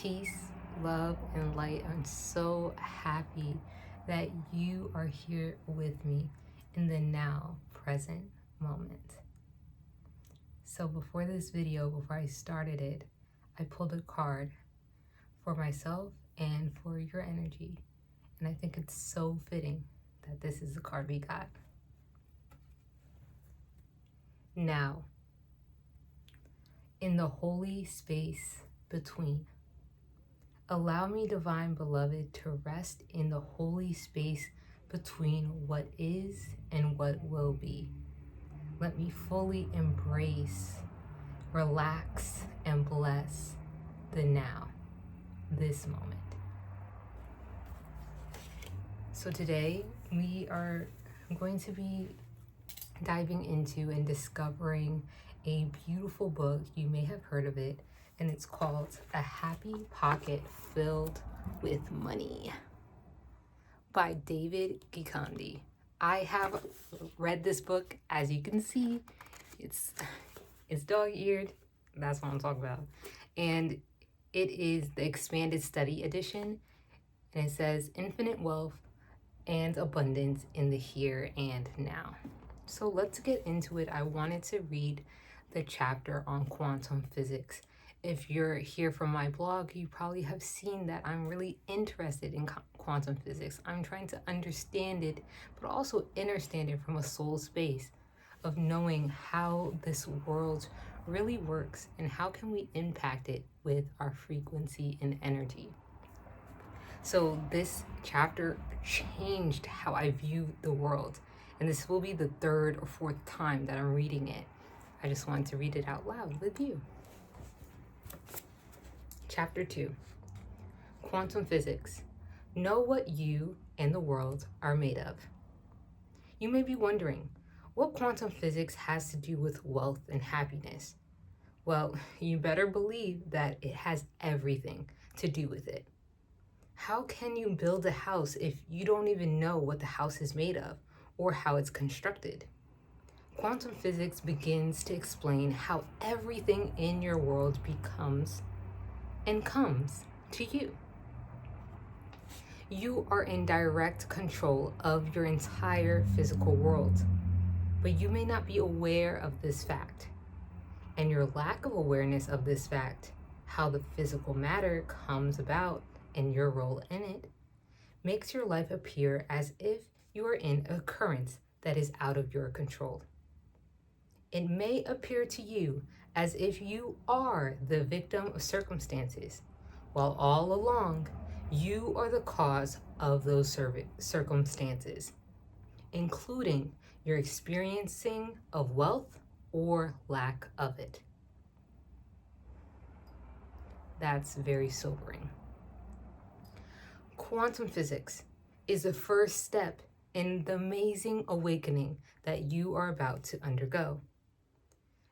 Peace, love, and light. I'm so happy that you are here with me in the now present moment. So before this video, before I started it, I pulled a card for myself and for your energy. And I think it's so fitting that this is the card we got. Now, in the holy space between, allow me, divine beloved, to rest in the holy space between what is and what will be. Let me fully embrace, relax, and bless the now, this moment. So today we are going to be diving into and discovering a beautiful book. You may have heard of it, and it's called A Happy Pocket Filled with Money by David Gikandi. I have read this book. As you can see, it's dog-eared. That's what I'm talking about. And it is the expanded study edition, and it says infinite wealth and abundance in the here and now. So let's get into it. I wanted to read the chapter on quantum physics. If you're here from my blog, you probably have seen that I'm really interested in quantum physics. I'm trying to understand it, but also understand it from a soul space of knowing how this world really works and how can we impact it with our frequency and energy. So this chapter changed how I view the world. And this will be the third or fourth time that I'm reading it. I just wanted to read it out loud with you. Chapter 2, Quantum Physics. Know what you and the world are made of. You may be wondering what quantum physics has to do with wealth and happiness. Well, you better believe that it has everything to do with it. How can you build a house if you don't even know what the house is made of or how it's constructed? Quantum physics begins to explain how everything in your world becomes and comes to you. You are in direct control of your entire physical world, but you may not be aware of this fact. And your lack of awareness of this fact, how the physical matter comes about and your role in it, makes your life appear as if you are in a current that is out of your control. It may appear to you as if you are the victim of circumstances, while all along you are the cause of those circumstances, including your experiencing of wealth or lack of it. That's very sobering. Quantum physics is the first step in the amazing awakening that you are about to undergo.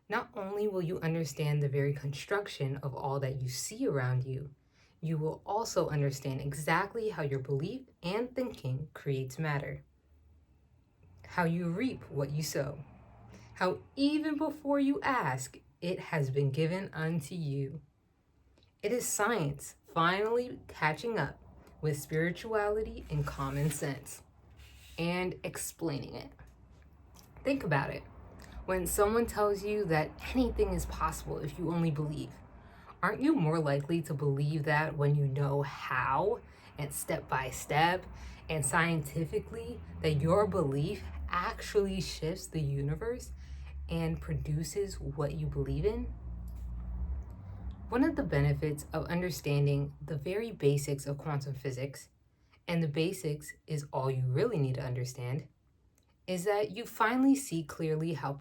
Not only will you understand the very construction of all that you see around you, you will also understand exactly how your belief and thinking creates matter, how you reap what you sow, how even before you ask, it has been given unto you. It is science finally catching up with spirituality and common sense and explaining it. Think about it. When someone tells you that anything is possible if you only believe, aren't you more likely to believe that when you know how and step by step and scientifically that your belief actually shifts the universe and produces what you believe in? One of the benefits of understanding the very basics of quantum physics, and the basics is all you really need to understand, is that you finally see clearly how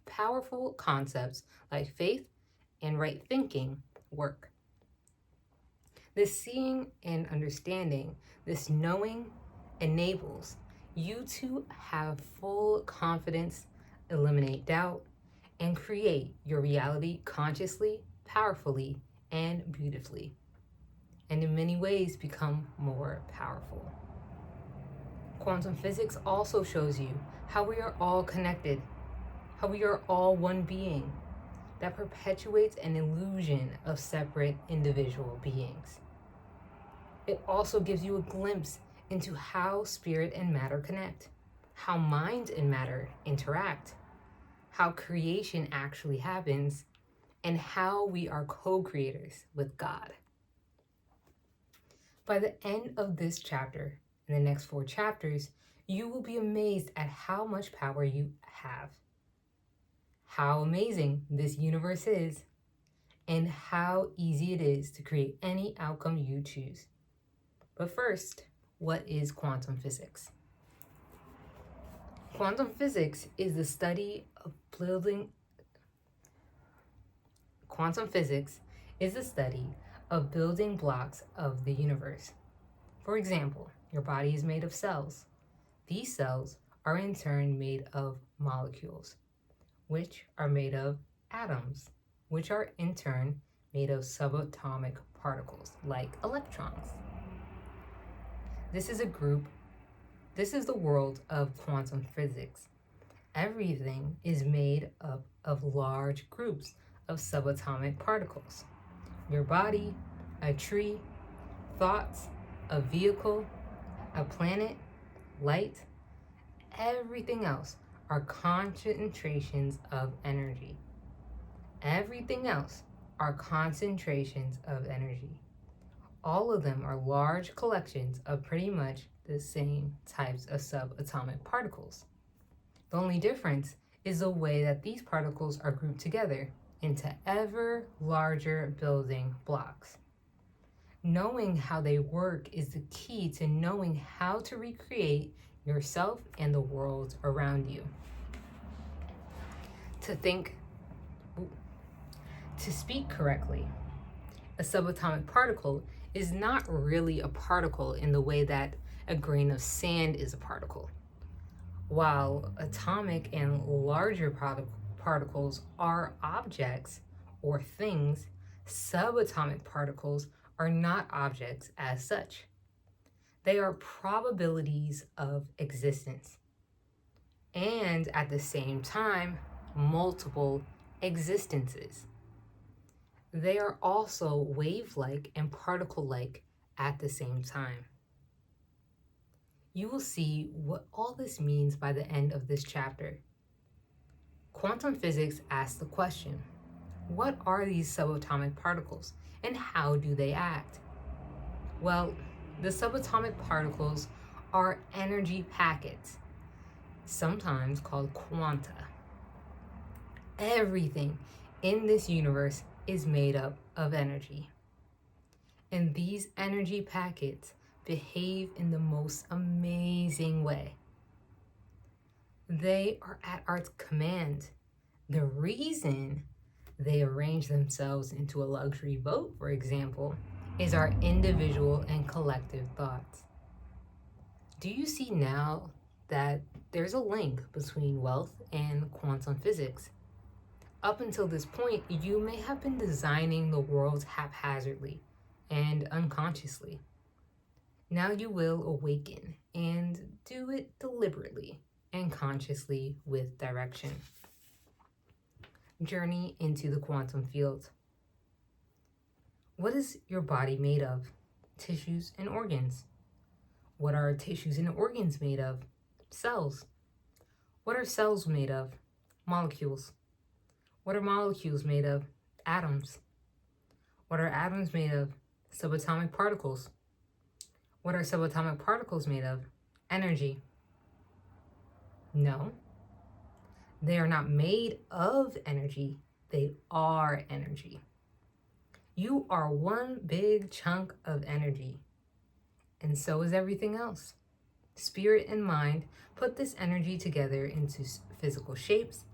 powerful concepts like faith and right thinking work. This seeing and understanding, this knowing, enables you to have full confidence, eliminate doubt, and create your reality consciously, powerfully, and beautifully, and in many ways become more powerful. Quantum physics also shows you how we are all connected, how we are all one being. that perpetuates an illusion of separate individual beings. It also gives you a glimpse into how spirit and matter connect, how mind and matter interact, how creation actually happens, and how we are co-creators with God. By the end of this chapter, in the next 4 chapters, you will be amazed at how much power you have, how amazing this universe is, and how easy it is to create any outcome you choose. But first, what is quantum physics? Quantum physics is the study of building. Quantum physics is the study of building blocks of the universe. For example, your body is made of cells. These cells are in turn made of molecules, which are made of atoms, which are in turn made of subatomic particles like electrons. This is the world of quantum physics. Everything is made up of large groups of subatomic particles. Your body, a tree, thoughts, a vehicle, a planet, light, everything else are concentrations of energy. Everything else are concentrations of energy. All of them are large collections of pretty much the same types of subatomic particles. The only difference is the way that these particles are grouped together into ever larger building blocks. Knowing how they work is the key to knowing how to recreate yourself and the world around you. To speak correctly, a subatomic particle is not really a particle in the way that a grain of sand is a particle. While atomic and larger particles are objects or things, subatomic particles are not objects as such. They are probabilities of existence, and at the same time, multiple existences. They are also wave-like and particle-like at the same time. You will see what all this means by the end of this chapter. Quantum physics asks the question, what are these subatomic particles and how do they act? Well, the subatomic particles are energy packets, sometimes called quanta. Everything in this universe is made up of energy. And these energy packets behave in the most amazing way. They are at our command. The reason they arrange themselves into a luxury boat, for example, is our individual and collective thoughts. Do you see now that there's a link between wealth and quantum physics? Up until this point, you may have been designing the world haphazardly and unconsciously. Now you will awaken and do it deliberately and consciously with direction. Journey into the quantum field. What is your body made of? Tissues and organs. What are tissues and organs made of? Cells. What are cells made of? Molecules. What are molecules made of? Atoms. What are atoms made of? Subatomic particles. What are subatomic particles made of? Energy. No. They are not made of energy. They are energy. You are one big chunk of energy. And so is everything else. Spirit and mind put this energy together into physical shapes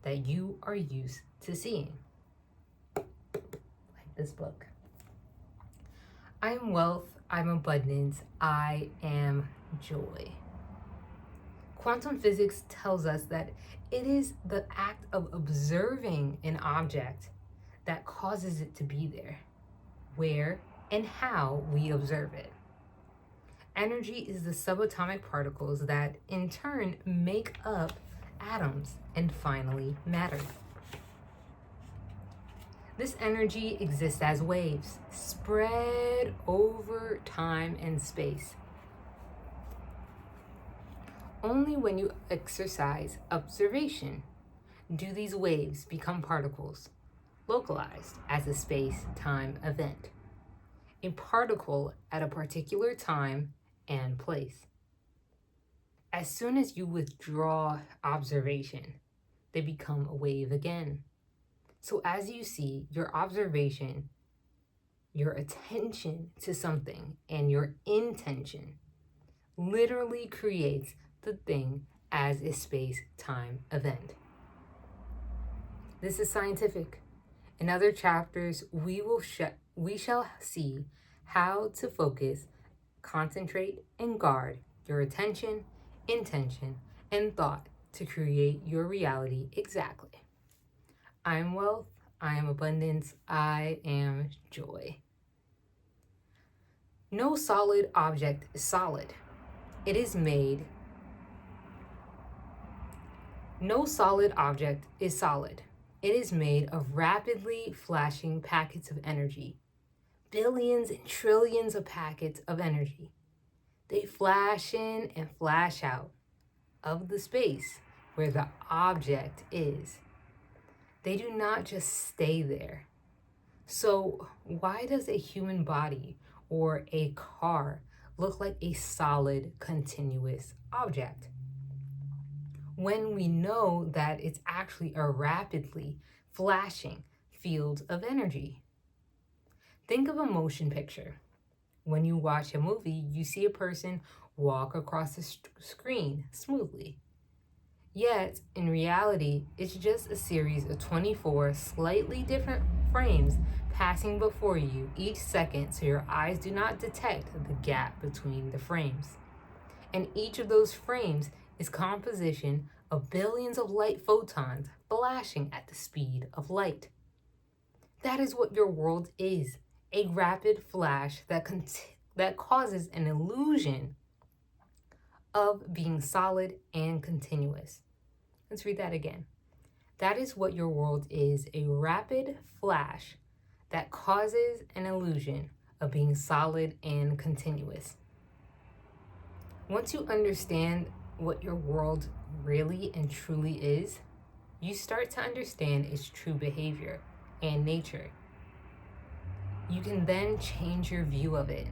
that you are used to seeing. Like this book. I am wealth, I'm abundance, I am joy. Quantum physics tells us that it is the act of observing an object that causes it to be there, where and how we observe it. Energy is the subatomic particles that in turn make up atoms and finally matter. This energy exists as waves, spread over time and space. Only when you exercise observation do these waves become particles, localized as a space-time event, a particle at a particular time and place. As soon as you withdraw observation, they become a wave again. So as you see, your observation, your attention to something, and your intention literally creates the thing as a space-time event. This is scientific. In other chapters, we shall see how to focus, concentrate, and guard your attention, intention, and thought to create your reality exactly. I am wealth, I am abundance, I am joy. No solid object is solid. No solid object is solid. It is made of rapidly flashing packets of energy, billions and trillions of packets of energy. They flash in and flash out of the space where the object is. They do not just stay there. So why does a human body or a car look like a solid, continuous object, when we know that it's actually a rapidly flashing field of energy? Think of a motion picture. When you watch a movie, you see a person walk across the screen smoothly. Yet, in reality, it's just a series of 24 slightly different frames passing before you each second, so your eyes do not detect the gap between the frames. And each of those frames is composition of billions of light photons flashing at the speed of light. That is what your world is, a rapid flash that causes an illusion of being solid and continuous. Let's read that again. That is what your world is, a rapid flash that causes an illusion of being solid and continuous. Once you understand what your world really and truly is, you start to understand its true behavior and nature. You can then change your view of it.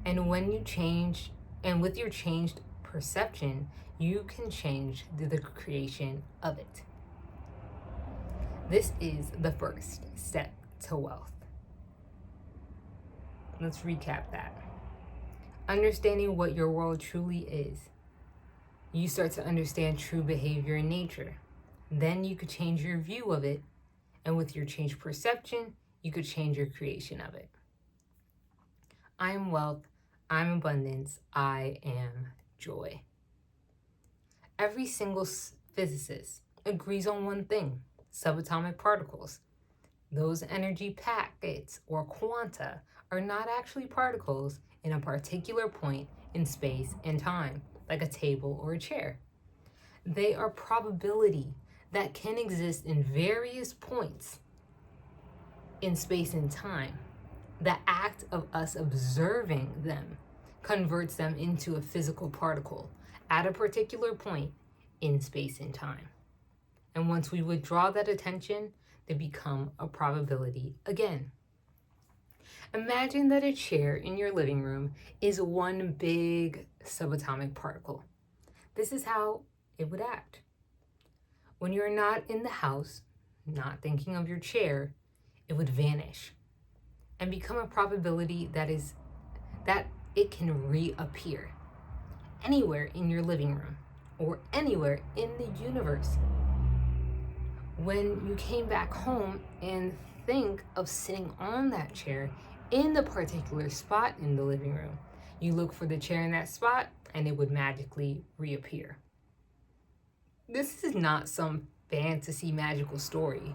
And with your changed perception, you can change the creation of it. This is the first step to wealth. Let's recap that. Understanding what your world truly is. You start to understand true behavior and nature. Then you could change your view of it. And with your changed perception, you could change your creation of it. I am wealth. I'm abundance. I am joy. Every single physicist agrees on one thing: subatomic particles. Those energy packets or quanta are not actually particles in a particular point in space and time, like a table or a chair. They are probability that can exist in various points in space and time. The act of us observing them converts them into a physical particle at a particular point in space and time. And once we withdraw that attention, they become a probability again. Imagine that a chair in your living room is one big subatomic particle. This is how it would act. When you're not in the house, not thinking of your chair, it would vanish and become a probability that it can reappear anywhere in your living room or anywhere in the universe. When you came back home and think of sitting on that chair in the particular spot in the living room, you look for the chair in that spot and it would magically reappear. This is not some fantasy magical story.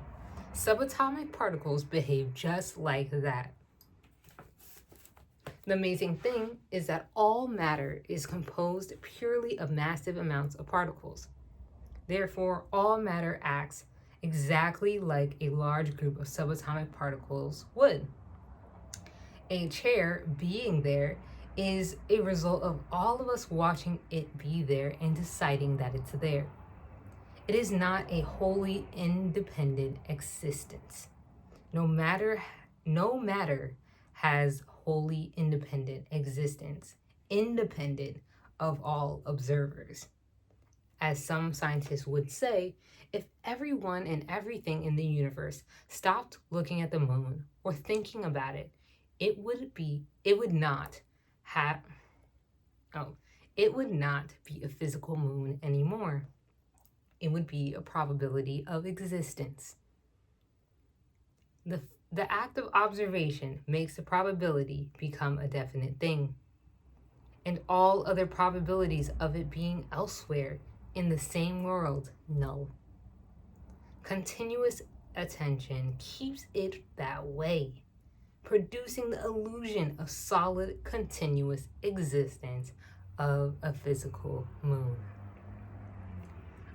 Subatomic particles behave just like that. The amazing thing is that all matter is composed purely of massive amounts of particles. Therefore, all matter acts exactly like a large group of subatomic particles would. A chair being there is a result of all of us watching it be there and deciding that it's there. It is not a wholly independent existence. No matter has wholly independent existence, independent of all observers. As some scientists would say, if everyone and everything in the universe stopped looking at the moon or thinking about it, it would not have it would not be a physical moon anymore. It would be a probability of existence. The act of observation makes the probability become a definite thing, and all other probabilities of it being elsewhere in the same world null. Continuous attention keeps it that way, producing the illusion of solid, continuous existence of a physical moon.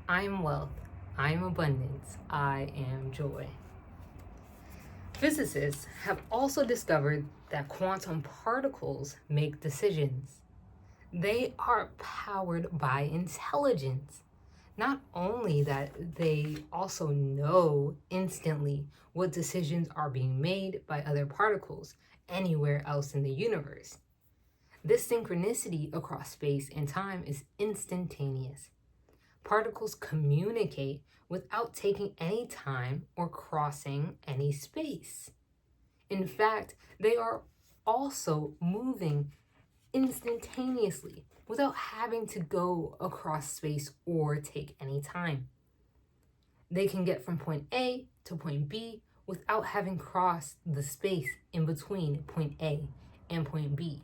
I am wealth, I am abundance, I am joy. Physicists have also discovered that quantum particles make decisions. They are powered by intelligence. Not only that, they also know instantly what decisions are being made by other particles anywhere else in the universe. This synchronicity across space and time is instantaneous. Particles communicate without taking any time or crossing any space. In fact, they are also moving instantaneously without having to go across space or take any time. They can get from point A to point B without having crossed the space in between point A and point B.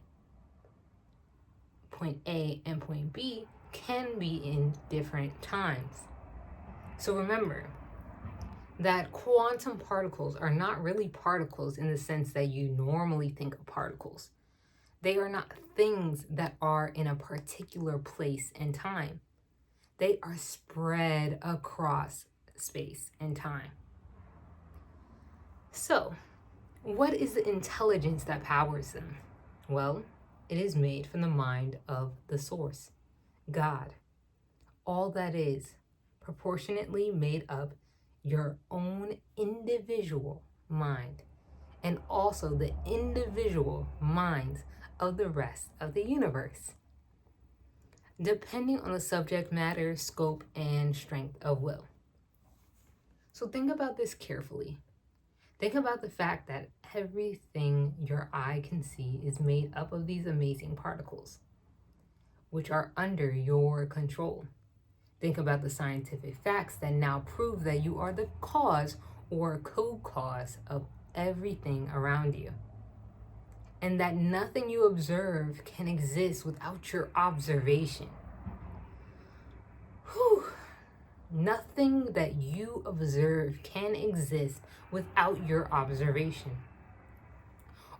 Point A and point B can be in different times. So remember that quantum particles are not really particles in the sense that you normally think of particles. They are not things that are in a particular place and time. They are spread across space and time. So, what is the intelligence that powers them? Well, it is made from the mind of the source, God. All that is proportionately made up your own individual mind and also the individual minds of the rest of the universe, depending on the subject matter, scope, and strength of will. So think about this carefully. Think about the fact that everything your eye can see is made up of these amazing particles, which are under your control. Think about the scientific facts that now prove that you are the cause or co-cause of everything around you, and that nothing you observe can exist without your observation. Nothing that you observe can exist without your observation.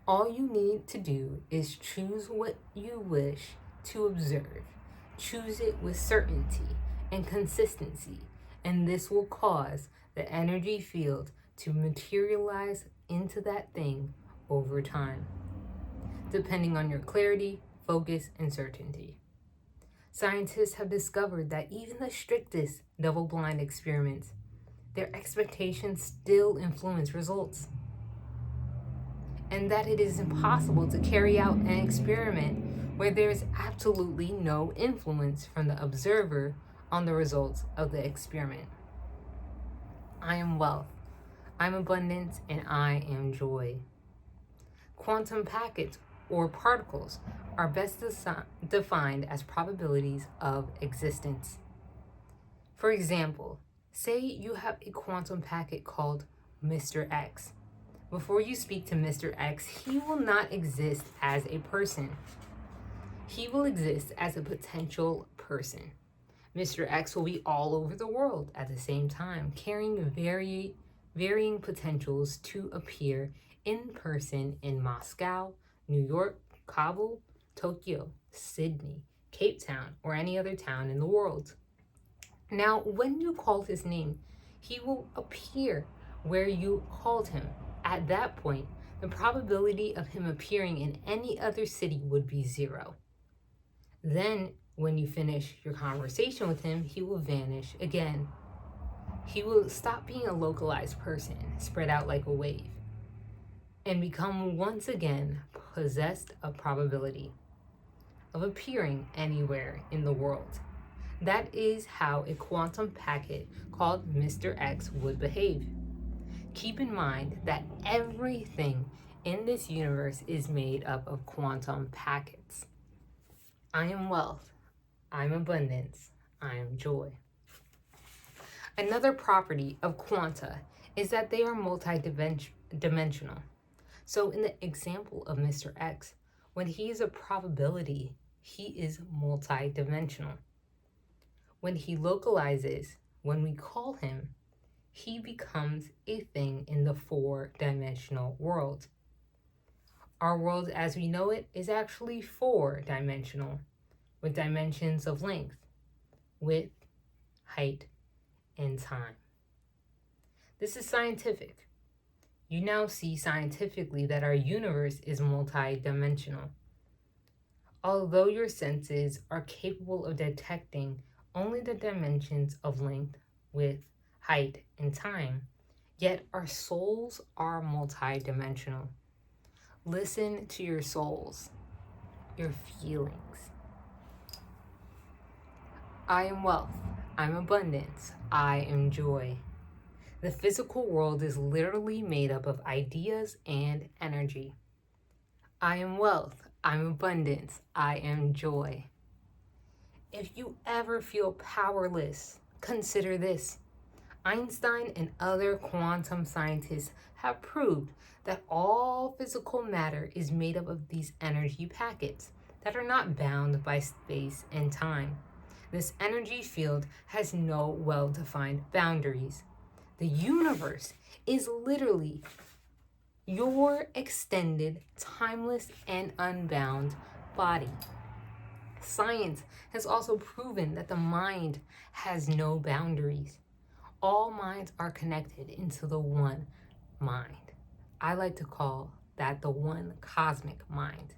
All you need to do is choose what you wish to observe. Choose it with certainty and consistency, and this will cause the energy field to materialize into that thing over time, depending on your clarity, focus, and certainty. Scientists have discovered that even the strictest double-blind experiments, their expectations still influence results, and that it is impossible to carry out an experiment where there is absolutely no influence from the observer on the results of the experiment. I am wealth, I'm abundance, and I am joy. Quantum packets or particles are best defined as probabilities of existence. For example, say you have a quantum packet called Mr. X. Before you speak to Mr. X, he will not exist as a person. He will exist as a potential person. Mr. X will be all over the world at the same time, carrying varying potentials to appear in person in Moscow, New York, Kabul, Tokyo, Sydney, Cape Town, or any other town in the world. Now, when you call his name, He will appear where you called him. At that point, the probability of him appearing in any other city would be 0. Then, when you finish your conversation with him, he will vanish again. He will stop being a localized person, spread out like a wave, and become once again possessed of probability of appearing anywhere in the world. That is how a quantum packet called Mr. X would behave. Keep in mind that everything in this universe is made up of quantum packets. I am wealth. I am abundance. I am joy. Another property of quanta is that they are multidimensional. So in the example of Mr. X, when he is a probability, he is multidimensional. When he localizes, when we call him, he becomes a thing in the 4-dimensional world. Our world as we know it is actually 4-dimensional, with dimensions of length, width, height, and time. This is scientific. You now see scientifically that our universe is multidimensional. Although your senses are capable of detecting only the dimensions of length, width, height, and time, yet our souls are multidimensional. Listen to your souls, your feelings. I am wealth. I'm abundance. I am joy. The physical world is literally made up of ideas and energy. I am wealth. I'm abundance. I am joy. If you ever feel powerless, consider this. Einstein and other quantum scientists have proved that all physical matter is made up of these energy packets that are not bound by space and time. This energy field has no well-defined boundaries. The universe is literally your extended, timeless, and unbound body. Science has also proven that the mind has no boundaries. All minds are connected into the one mind. I like to call that the one cosmic mind.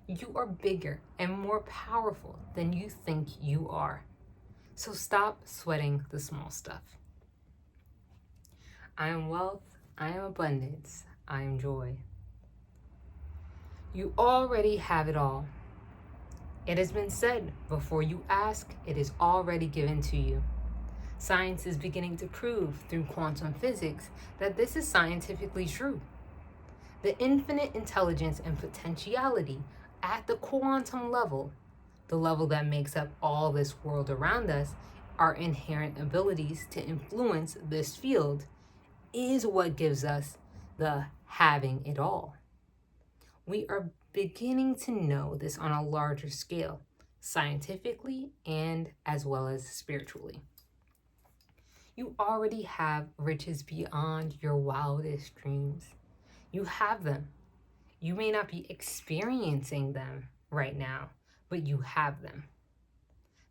You are bigger and more powerful than you think you are. So stop sweating the small stuff. I am wealth. I am abundance. I am joy. You already have it all. It has been said, before you ask, it is already given to you. Science is beginning to prove through quantum physics that this is scientifically true. The infinite intelligence and potentiality at the quantum level, the level that makes up all this world around us, our inherent abilities to influence this field, is what gives us the having it all. We are beginning to know this on a larger scale, scientifically and as well as spiritually. You already have riches beyond your wildest dreams. You have them. You may not be experiencing them right now, but you have them.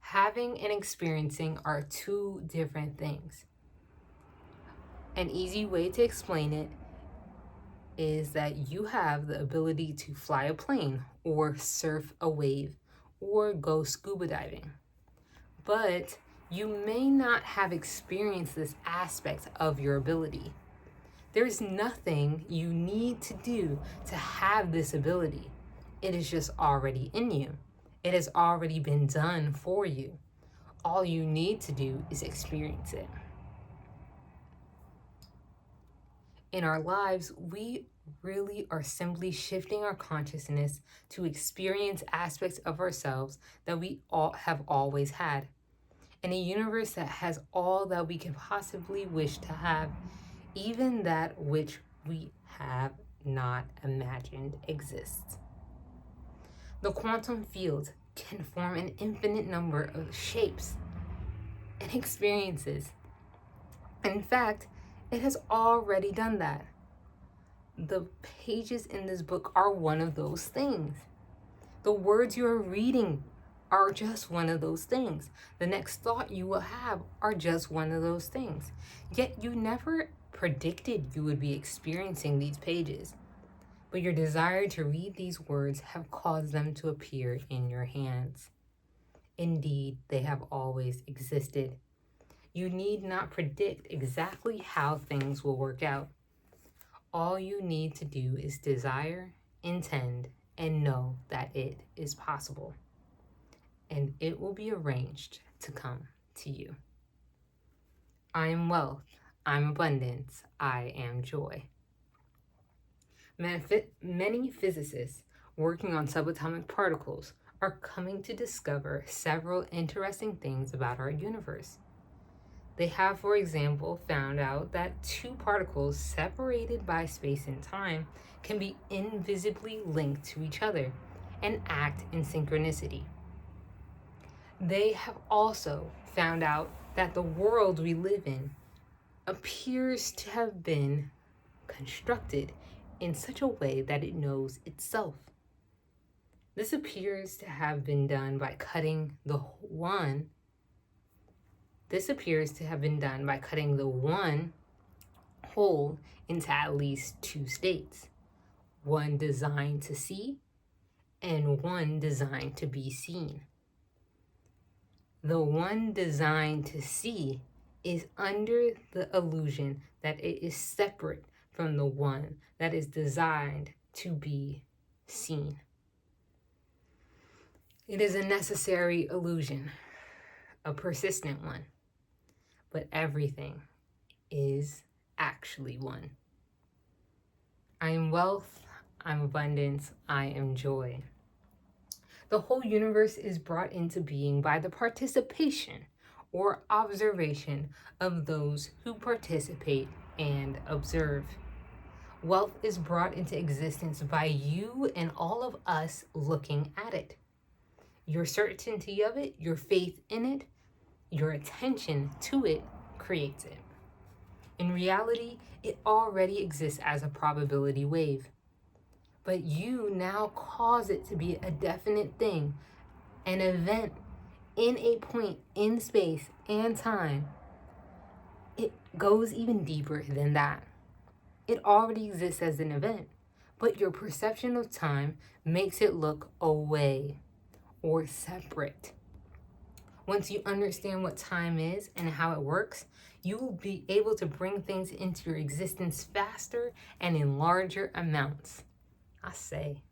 Having and experiencing are two different things. An easy way to explain it is that you have the ability to fly a plane or surf a wave or go scuba diving. But you may not have experienced this aspect of your ability. There's nothing you need to do to have this ability. It is just already in you. It has already been done for you. All you need to do is experience it. In our lives, we really are simply shifting our consciousness to experience aspects of ourselves that we all have always had. In a universe that has all that we can possibly wish to have, even that which we have not imagined exists. The quantum field can form an infinite number of shapes and experiences. In fact, it has already done that. The pages in this book are one of those things. The words you are reading are just one of those things. The next thought you will have are just one of those things. Yet you never predicted you would be experiencing these pages, but your desire to read these words have caused them to appear in your hands. Indeed, they have always existed. You need not predict exactly how things will work out. All you need to do is desire, intend, and know that it is possible. And it will be arranged to come to you. I am wealth, I'm abundance, I am joy. Many physicists working on subatomic particles are coming to discover several interesting things about our universe. They have, for example, found out that two particles separated by space and time can be invisibly linked to each other and act in synchronicity. They have also found out that the world we live in appears to have been constructed in such a way that it knows itself. This appears to have been done by cutting the one whole into at least two states, one designed to see and one designed to be seen. The one designed to see is under the illusion that it is separate from the one that is designed to be seen. It is a necessary illusion, a persistent one, but everything is actually one. I am wealth, I'm abundance, I am joy. The whole universe is brought into being by the participation or observation of those who participate and observe. Wealth is brought into existence by you and all of us looking at it. Your certainty of it, your faith in it, your attention to it creates it. In reality, it already exists as a probability wave. But you now cause it to be a definite thing, an event in a point in space and time. It goes even deeper than that. It already exists as an event, but your perception of time makes it look away or separate. Once you understand what time is and how it works, you will be able to bring things into your existence faster and in larger amounts. I say,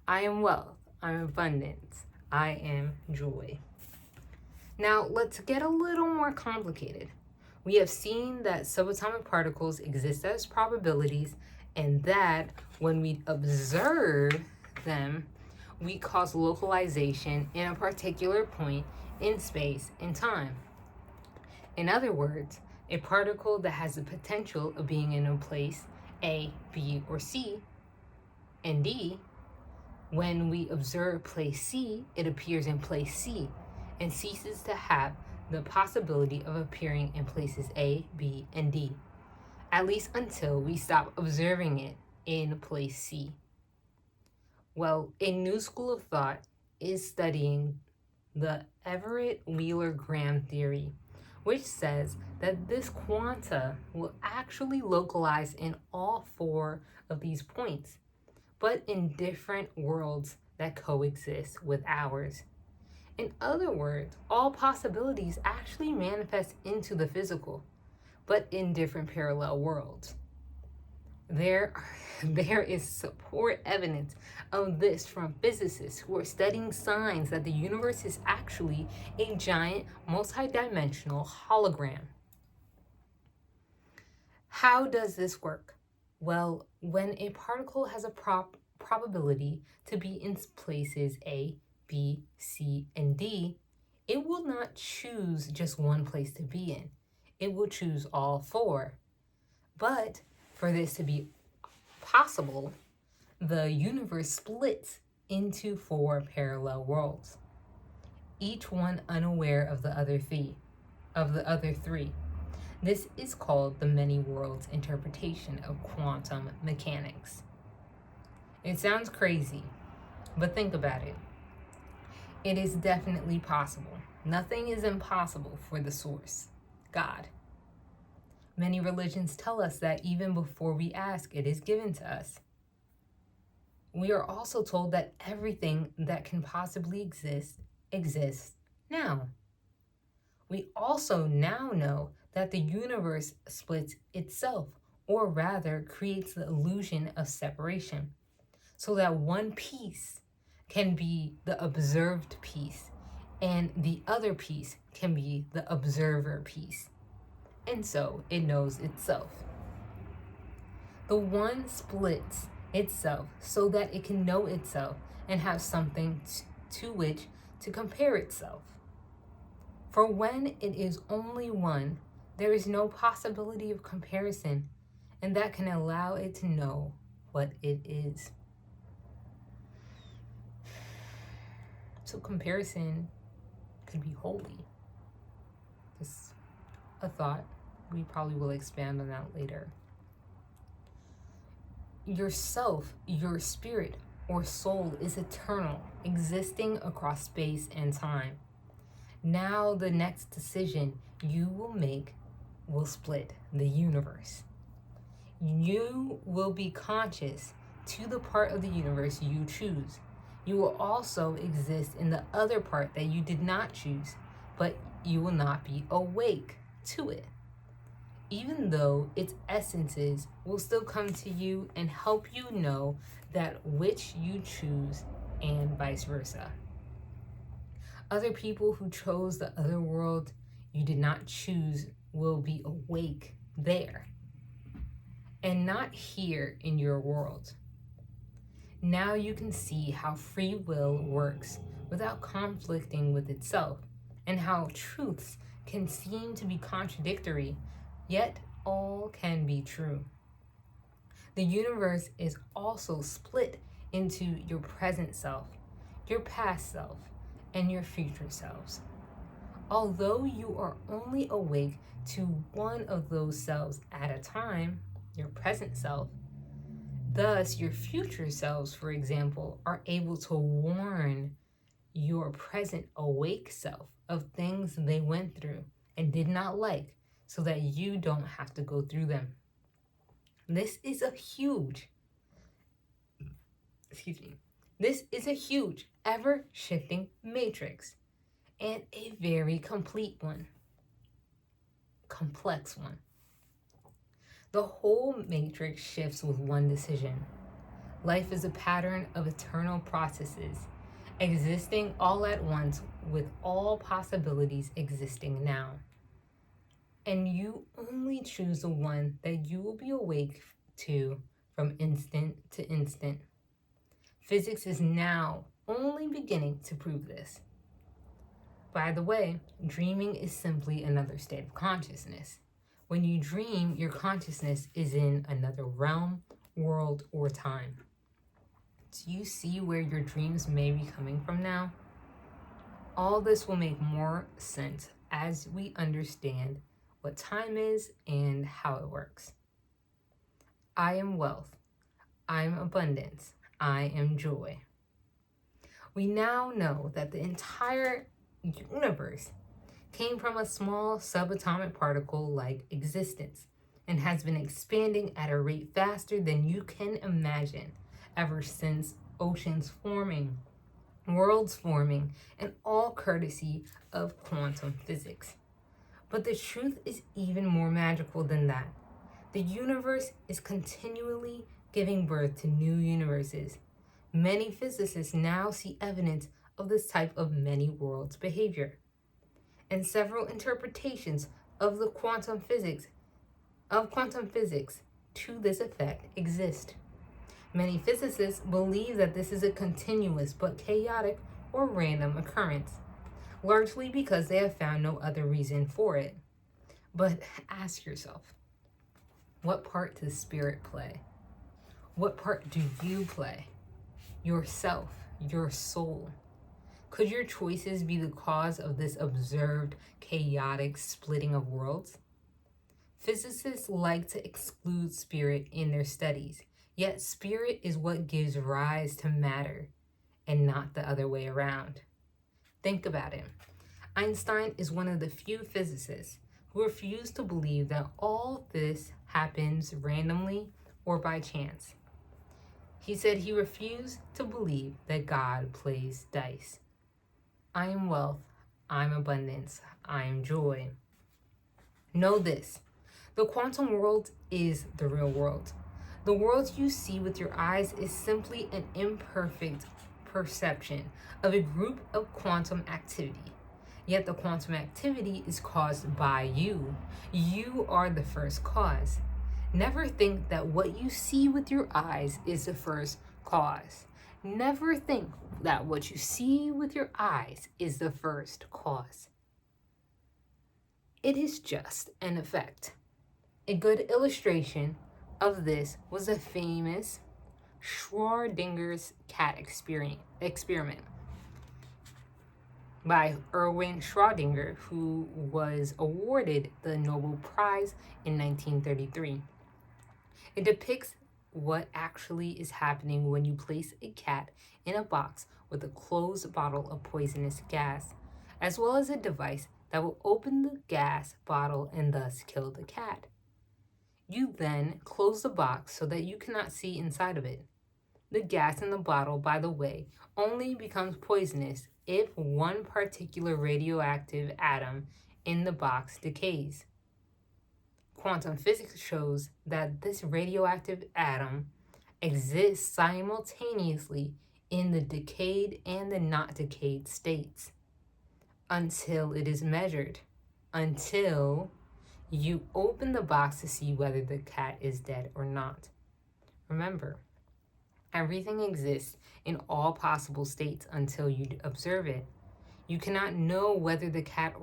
I am wealth, I'm abundance, I am joy. Now let's get a little more complicated. We have seen that subatomic particles exist as probabilities and that when we observe them, we cause localization in a particular point in space and time. In other words, a particle that has the potential of being in a place A, B, or C, and D, when we observe place C, it appears in place C and ceases to have the possibility of appearing in places A, B, and D, at least until we stop observing it in place C. Well, a new school of thought is studying the Everett-Wheeler-Graham theory, which says that this quanta will actually localize in all four of these points, but in different worlds that coexist with ours. In other words, all possibilities actually manifest into the physical, but in different parallel worlds. There is support evidence of this from physicists who are studying signs that the universe is actually a giant multidimensional hologram. How does this work? Well, when a particle has a probability to be in places A, B, C, and D, it will not choose just one place to be in. It will choose all four. But for this to be possible, the universe splits into four parallel worlds, each one unaware of the other three. This is called the many worlds interpretation of quantum mechanics. It sounds crazy, but think about it. It is definitely possible. Nothing is impossible for the source, God. Many religions tell us that even before we ask, it is given to us. We are also told that everything that can possibly exist exists now. We also now know that the universe splits itself, or rather creates the illusion of separation, so that one piece can be the observed piece and the other piece can be the observer piece. And so it knows itself. The one splits itself so that it can know itself and have something to which to compare itself. For when it is only one, there is no possibility of comparison, and that can allow it to know what it is. So comparison could be holy. Just a thought. We probably will expand on that later. Yourself, your spirit or soul is eternal, existing across space and time. Now the next decision you will make will split the universe. You will be conscious to the part of the universe you choose. You will also exist in the other part that you did not choose, but you will not be awake to it, even though its essences will still come to you and help you know that which you choose and vice versa. Other people who chose the other world you did not choose will be awake there and not here in your world. Now you can see how free will works without conflicting with itself, and how truths can seem to be contradictory, yet all can be true. The universe is also split into your present self, your past self, and your future selves. Although you are only awake to one of those selves at a time, your present self, thus your future selves, for example, are able to warn your present awake self of things they went through and did not like, so that you don't have to go through them. This is a huge, ever-shifting matrix, and a very complete one, complex one. The whole matrix shifts with one decision. Life is a pattern of eternal processes, existing all at once with all possibilities existing now. And you only choose the one that you will be awake to from instant to instant. Physics is now only beginning to prove this. By the way, dreaming is simply another state of consciousness. When you dream, your consciousness is in another realm, world, or time. Do you see where your dreams may be coming from now? All this will make more sense as we understand what time is and how it works. I am wealth. I am abundance. I am joy. We now know that the entire universe came from a small subatomic particle-like existence and has been expanding at a rate faster than you can imagine ever since oceans forming, worlds forming, and all courtesy of quantum physics. But the truth is even more magical than that. The universe is continually giving birth to new universes. Many physicists now see evidence of this type of many worlds behavior, and several interpretations of the quantum physics to this effect exist. Many physicists believe that this is a continuous but chaotic or random occurrence, largely because they have found no other reason for it. But ask yourself, what part does spirit play? What part do you play? Yourself, your soul. Could your choices be the cause of this observed chaotic splitting of worlds? Physicists like to exclude spirit in their studies, yet spirit is what gives rise to matter and not the other way around. Think about it. Einstein is one of the few physicists who refused to believe that all this happens randomly or by chance. He said he refused to believe that God plays dice. I am wealth, I am abundance, I am joy. Know this, the quantum world is the real world. The world you see with your eyes is simply an imperfect perception of a group of quantum activity. Yet the quantum activity is caused by you. You are the first cause. Never think that what you see with your eyes is the first cause. Never think that what you see with your eyes is the first cause. It is just an effect. A good illustration of this was the famous Schrodinger's cat experiment by Erwin Schrödinger, who was awarded the Nobel Prize in 1933. It depicts what actually is happening when you place a cat in a box with a closed bottle of poisonous gas, as well as a device that will open the gas bottle and thus kill the cat. You then close the box so that you cannot see inside of it. The gas in the bottle, by the way, only becomes poisonous if one particular radioactive atom in the box decays. Quantum physics shows that this radioactive atom exists simultaneously in the decayed and the not decayed states until it is measured, until you open the box to see whether the cat is dead or not. Remember, everything exists in all possible states until you observe it. You cannot know whether the cat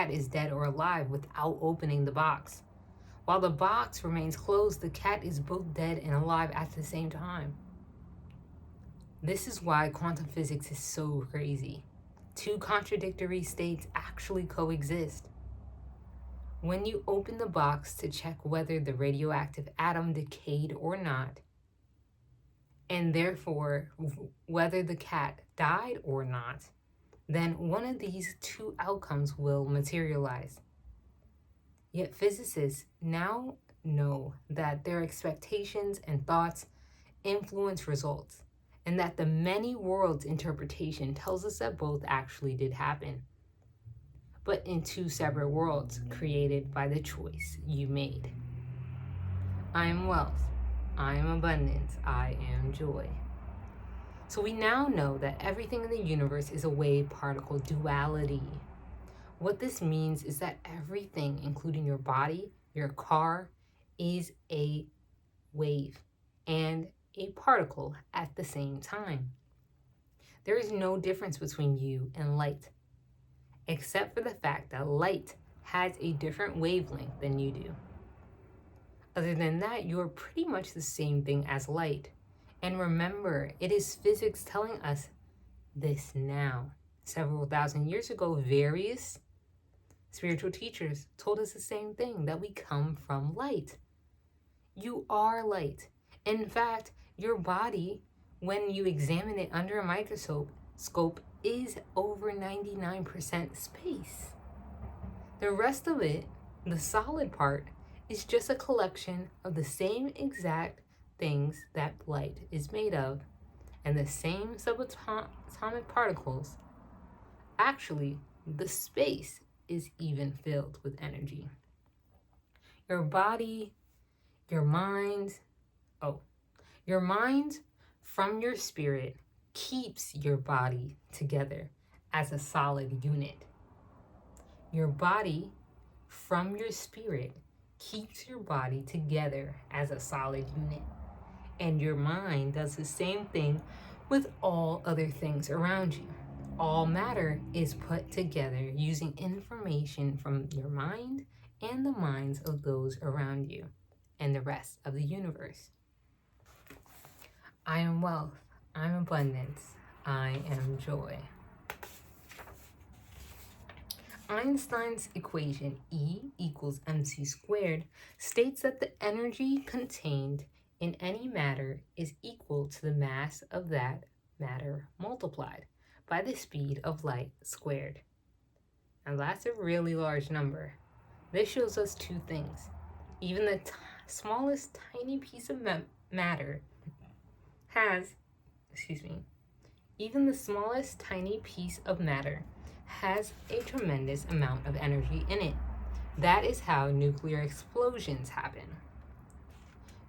is dead or alive without opening the box. While the box remains closed, the cat is both dead and alive at the same time. This is why quantum physics is so crazy. Two contradictory states actually coexist. When you open the box to check whether the radioactive atom decayed or not, and therefore whether the cat died or not, then one of these two outcomes will materialize. Yet physicists now know that their expectations and thoughts influence results, and that the many worlds interpretation tells us that both actually did happen, but in two separate worlds created by the choice you made. I am wealth, I am abundance, I am joy. So we now know that everything in the universe is a wave-particle duality. What this means is that everything, including your body, your car, is a wave and a particle at the same time. There is no difference between you and light, except for the fact that light has a different wavelength than you do. Other than that, you are pretty much the same thing as light. And remember, it is physics telling us this now. Several thousand years ago, various spiritual teachers told us the same thing, that we come from light. You are light. In fact, your body, when you examine it under a microscope, is over 99% space. The rest of it, the solid part, is just a collection of the same exact things that light is made of, and the same subatomic particles. Actually, the space is even filled with energy. Your body, your mind from your spirit keeps your body together as a solid unit. Your body from your spirit keeps your body together as a solid unit. And your mind does the same thing with all other things around you. All matter is put together using information from your mind and the minds of those around you and the rest of the universe. I am wealth, I'm abundance, I am joy. Einstein's equation E equals mc squared states that the energy contained in any matter is equal to the mass of that matter multiplied by the speed of light squared. Now that's a really large number. This shows us two things. Even the smallest tiny piece of matter has, even the smallest tiny piece of matter has a tremendous amount of energy in it. That is how nuclear explosions happen.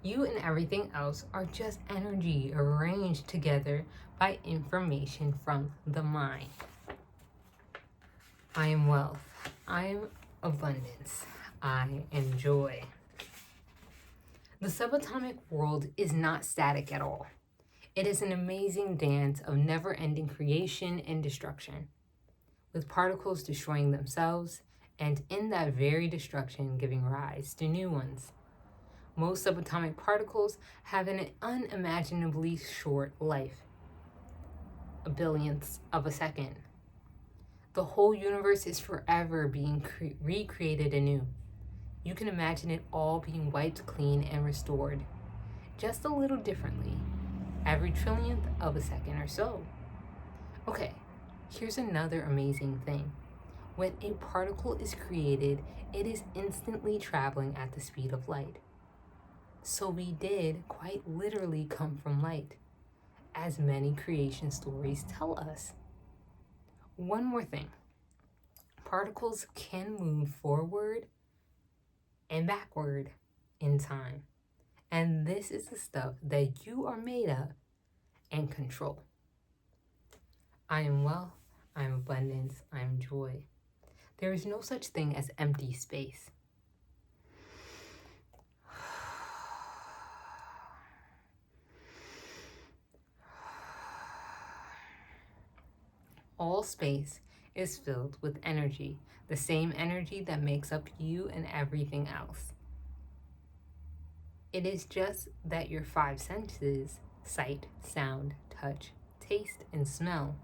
You and everything else are just energy arranged together by information from the mind. I am wealth. I am abundance. I am joy. The subatomic world is not static at all. It is an amazing dance of never-ending creation and destruction, with particles destroying themselves, and in that very destruction giving rise to new ones. Most subatomic particles have an unimaginably short life, a billionth of a second. The whole universe is forever being recreated anew. You can imagine it all being wiped clean and restored, just a little differently, every trillionth of a second or so. Okay, here's another amazing thing. When a particle is created, it is instantly traveling at the speed of light. So we did quite literally come from light, as many creation stories tell us. One more thing. Particles can move forward and backward in time. And this is the stuff that you are made of and control. I am wealth, I am abundance, I am joy. There is no such thing as empty space. All space is filled with energy, the same energy that makes up you and everything else. It is just that your five senses, sight, sound, touch, taste, and smell,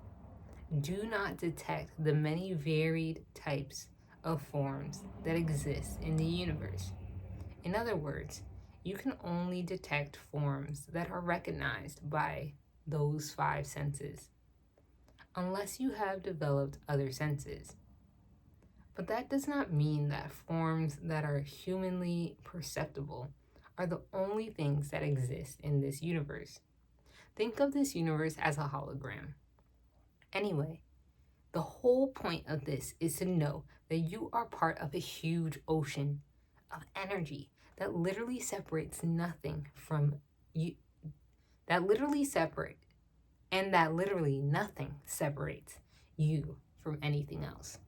do not detect the many varied types of forms that exist in the universe. In other words, you can only detect forms that are recognized by those five senses, unless you have developed other senses. But that does not mean that forms that are humanly perceptible are the only things that exist in this universe. Think of this universe as a hologram. Anyway, the whole point of this is to know that you are part of a huge ocean of energy that literally separates nothing from you, that literally nothing separates you from anything else.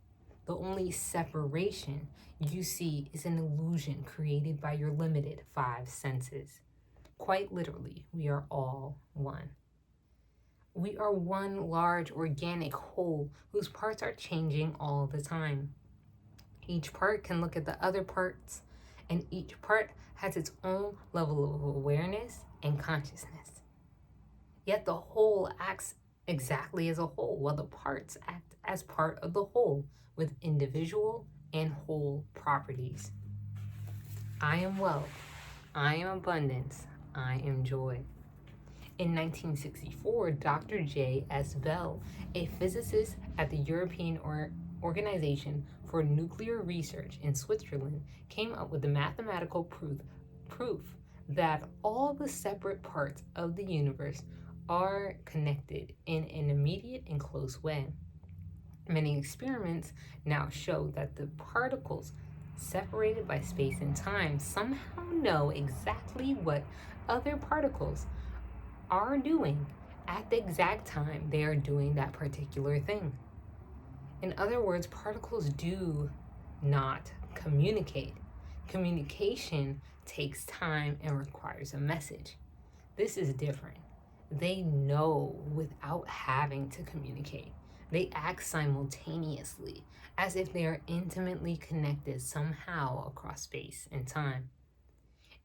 The only separation you see is an illusion created by your limited five senses. Quite literally, we are all one. We are one large organic whole whose parts are changing all the time. Each part can look at the other parts, and each part has its own level of awareness and consciousness. Yet the whole acts exactly as a whole, while the parts act as part of the whole with individual and whole properties. I am wealth, I am abundance, I am joy. In 1964, Dr. J.S. Bell, a physicist at the European Organization for Nuclear Research in Switzerland, came up with the mathematical proof that all the separate parts of the universe are connected in an immediate and close way. Many experiments now show that the particles separated by space and time somehow know exactly what other particles are doing at the exact time they are doing that particular thing. In other words, particles do not communicate. Communication takes time and requires a message. This is different. They know without having to communicate. They act simultaneously, as if they are intimately connected somehow across space and time,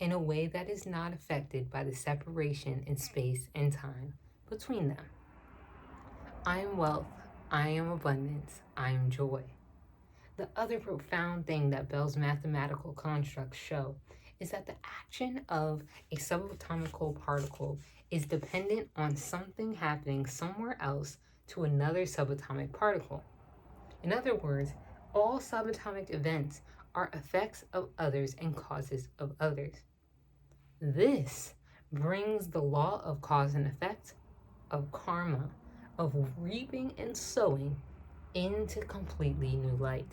in a way that is not affected by the separation in space and time between them. I am wealth, I am abundance, I am joy. The other profound thing that Bell's mathematical constructs show is that the action of a subatomic particle is dependent on something happening somewhere else to another subatomic particle. In other words, all subatomic events are effects of others and causes of others. This brings the law of cause and effect, of karma, of reaping and sowing into completely new light.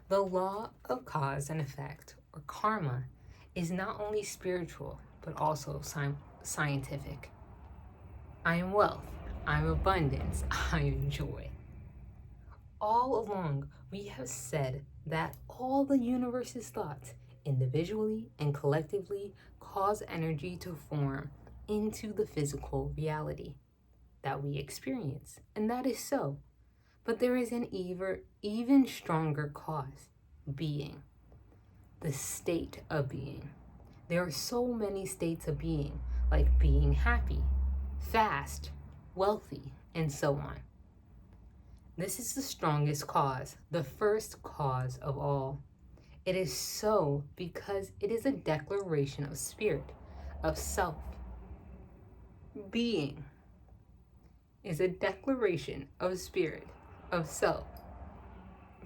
The law of cause and effect, or karma, is not only spiritual, but also scientific. I am wealth, I am abundance, I am joy. All along, we have said that all the universe's thoughts, individually and collectively, cause energy to form into the physical reality that we experience. And that is so. But there is an even stronger cause, being, the state of being. There are so many states of being, like being happy, fast, wealthy, and so on. This is the strongest cause, the first cause of all. It is so because it is a declaration of spirit, of self. Being is a declaration of spirit, of self.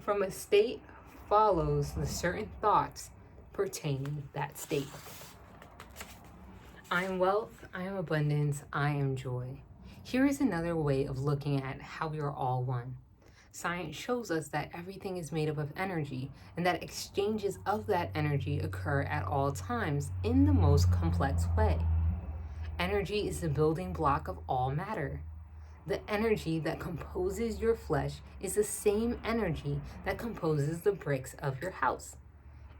From a state follows the certain thoughts pertaining that state. I am wealth, I am abundance, I am joy. Here is another way of looking at how we are all one. Science shows us that everything is made up of energy and that exchanges of that energy occur at all times in the most complex way. Energy is the building block of all matter. The energy that composes your flesh is the same energy that composes the bricks of your house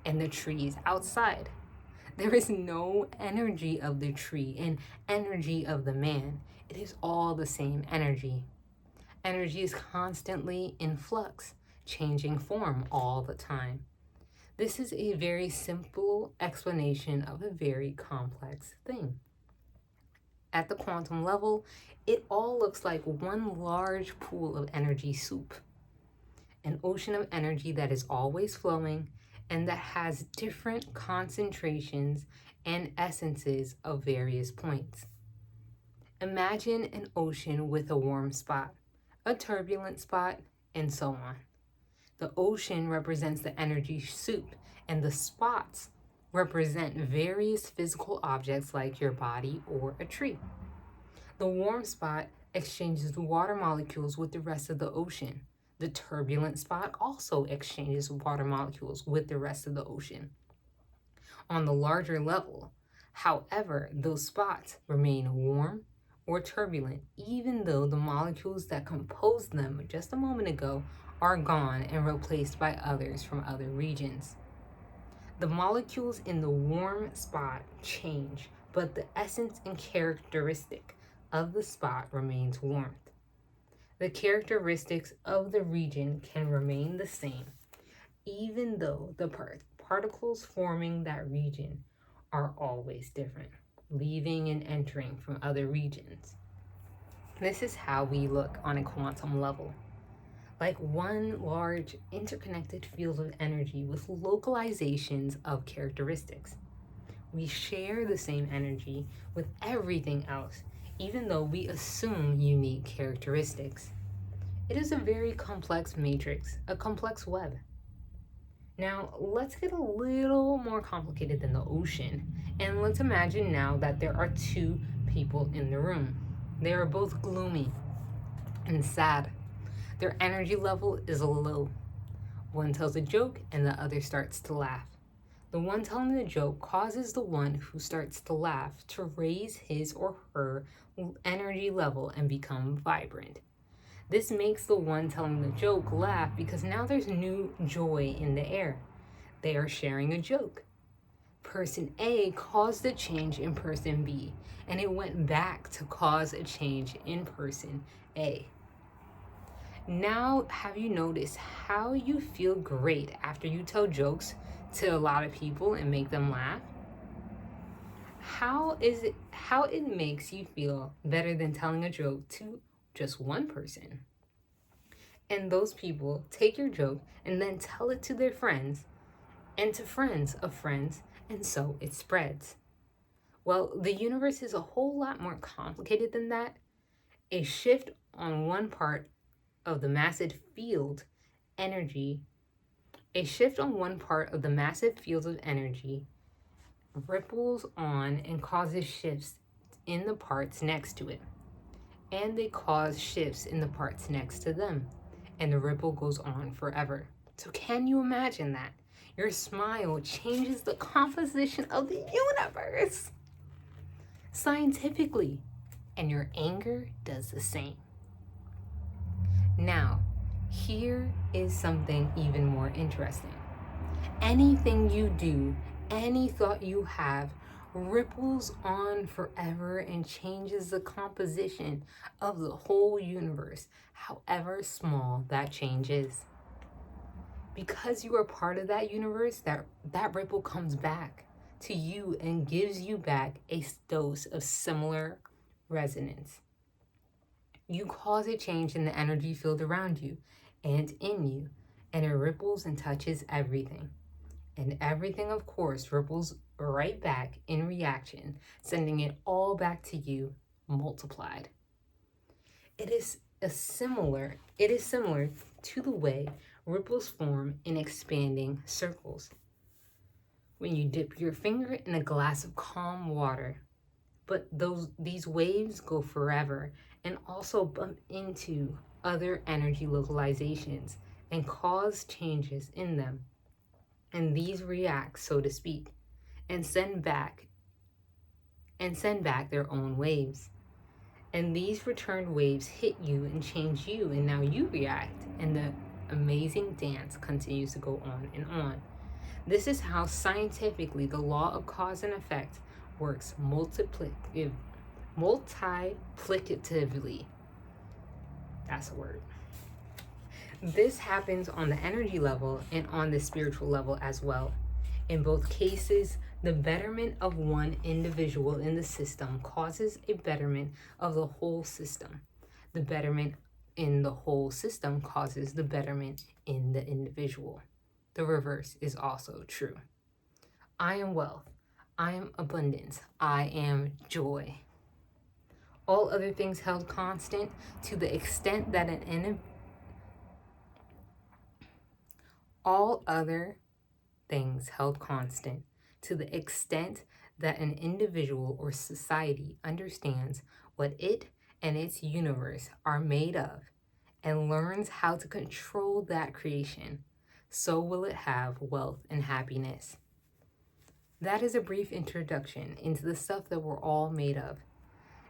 and the trees outside. There is no energy of the tree and energy of the man. It is all the same energy. Energy is constantly in flux, changing form all the time. This is a very simple explanation of a very complex thing. At the quantum level, it all looks like one large pool of energy soup, an ocean of energy that is always flowing and that has different concentrations and essences of various points. Imagine an ocean with a warm spot, a turbulent spot, and so on. The ocean represents the energy soup, and the spots represent various physical objects like your body or a tree. The warm spot exchanges the water molecules with the rest of the ocean. The turbulent spot also exchanges water molecules with the rest of the ocean. On the larger level, however, those spots remain warm or turbulent, even though the molecules that composed them just a moment ago are gone and replaced by others from other regions. The molecules in the warm spot change, but the essence and characteristic of the spot remains warmth. The characteristics of the region can remain the same, even though the particles forming that region are always different, leaving and entering from other regions. This is how we look on a quantum level, like one large interconnected field of energy with localizations of characteristics. We share the same energy with everything else, even though we assume unique characteristics. It is a very complex matrix, a complex web. Now, let's get a little more complicated than the ocean, and let's imagine now that there are two people in the room. They are both gloomy and sad. Their energy level is low. One tells a joke and the other starts to laugh. The one telling the joke causes the one who starts to laugh to raise his or her energy level and become vibrant. This makes the one telling the joke laugh because now there's new joy in the air. They are sharing a joke. Person A caused a change in person B, and it went back to cause a change in person A. Now, have you noticed how you feel great after you tell jokes to a lot of people and make them laugh? How it makes you feel better than telling a joke to just one person? And those people take your joke and then tell it to their friends and to friends of friends, and so it spreads. Well, the universe is a whole lot more complicated than that, A shift on one part of the massive field energy, a shift on one part of the massive field of energy ripples on and causes shifts in the parts next to it. And they cause shifts in the parts next to them. And the ripple goes on forever. So can you imagine that? Your smile changes the composition of the universe scientifically, and your anger does the same. Now, here is something even more interesting. Anything you do, any thought you have, ripples on forever and changes the composition of the whole universe, however small that change is. Because you are part of that universe, that ripple comes back to you and gives you back a dose of similar resonance. You cause a change in the energy field around you and in you, and it ripples and touches everything. And everything, of course, ripples right back in reaction, sending it all back to you multiplied. It is similar to the way ripples form in expanding circles. When you dip your finger in a glass of calm water, but these waves go forever and also bump into other energy localizations and cause changes in them. And these react, so to speak, and send back their own waves. And these returned waves hit you and change you, and now you react, and the amazing dance continues to go on and on. This is how scientifically the law of cause and effect works multiplicatively. That's a word. This happens on the energy level and on the spiritual level as well. In both cases, the betterment of one individual in the system causes a betterment of the whole system. The betterment in the whole system causes the betterment in the individual. The reverse is also true. I am wealth. I am abundance. I am joy. All other things held constant to the extent that all other things held constant to the extent that an individual or society understands what it and its universe are made of and learns how to control that creation, so will it have wealth and happiness. That is a brief introduction into the stuff that we're all made of.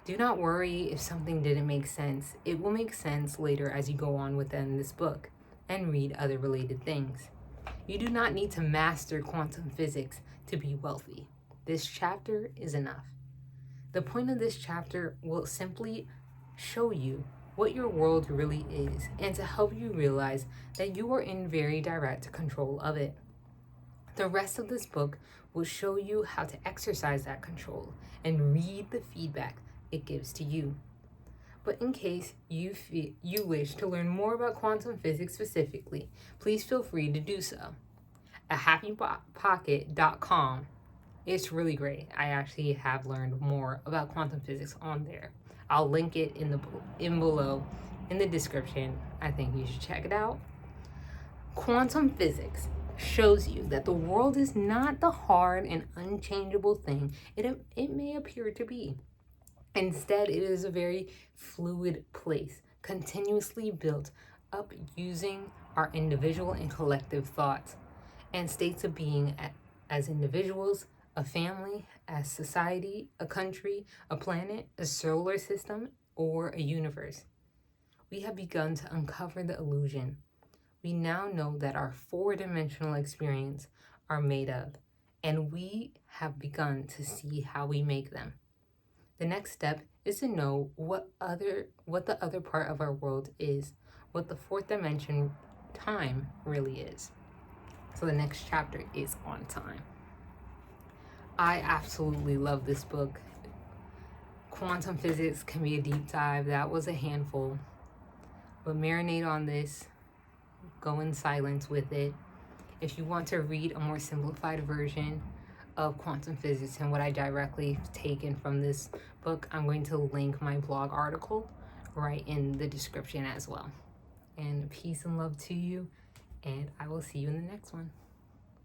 Do not worry if something didn't make sense. It will make sense later as you go on within this book and read other related things. You do not need to master quantum physics to be wealthy. This chapter is enough. The point of this chapter will simply show you what your world really is and to help you realize that you are in very direct control of it. The rest of this book will show you how to exercise that control and read the feedback it gives to you. But in case you wish to learn more about quantum physics specifically, please feel free to do so. At happypocket.com, it's really great. I actually have learned more about quantum physics on there. I'll link it in below in the description. I think you should check it out. Quantum physics shows you that the world is not the hard and unchangeable thing it may appear to be. Instead, it is a very fluid place, continuously built up using our individual and collective thoughts and states of being as individuals, a family, as society, a country, a planet, a solar system, or a universe. We have begun to uncover the illusion. We now know that our four-dimensional experience are made of, and we have begun to see how we make them. The next step is to know what the other part of our world is, what the fourth dimension time really is. So the next chapter is on time. I absolutely love this book. Quantum physics can be a deep dive. That was a handful. But marinate on this. Go in silence with it. If you want to read a more simplified version of quantum physics and what I directly taken from this book, I'm going to link my blog article right in the description as well. And peace and love to you, and I will see you in the next one.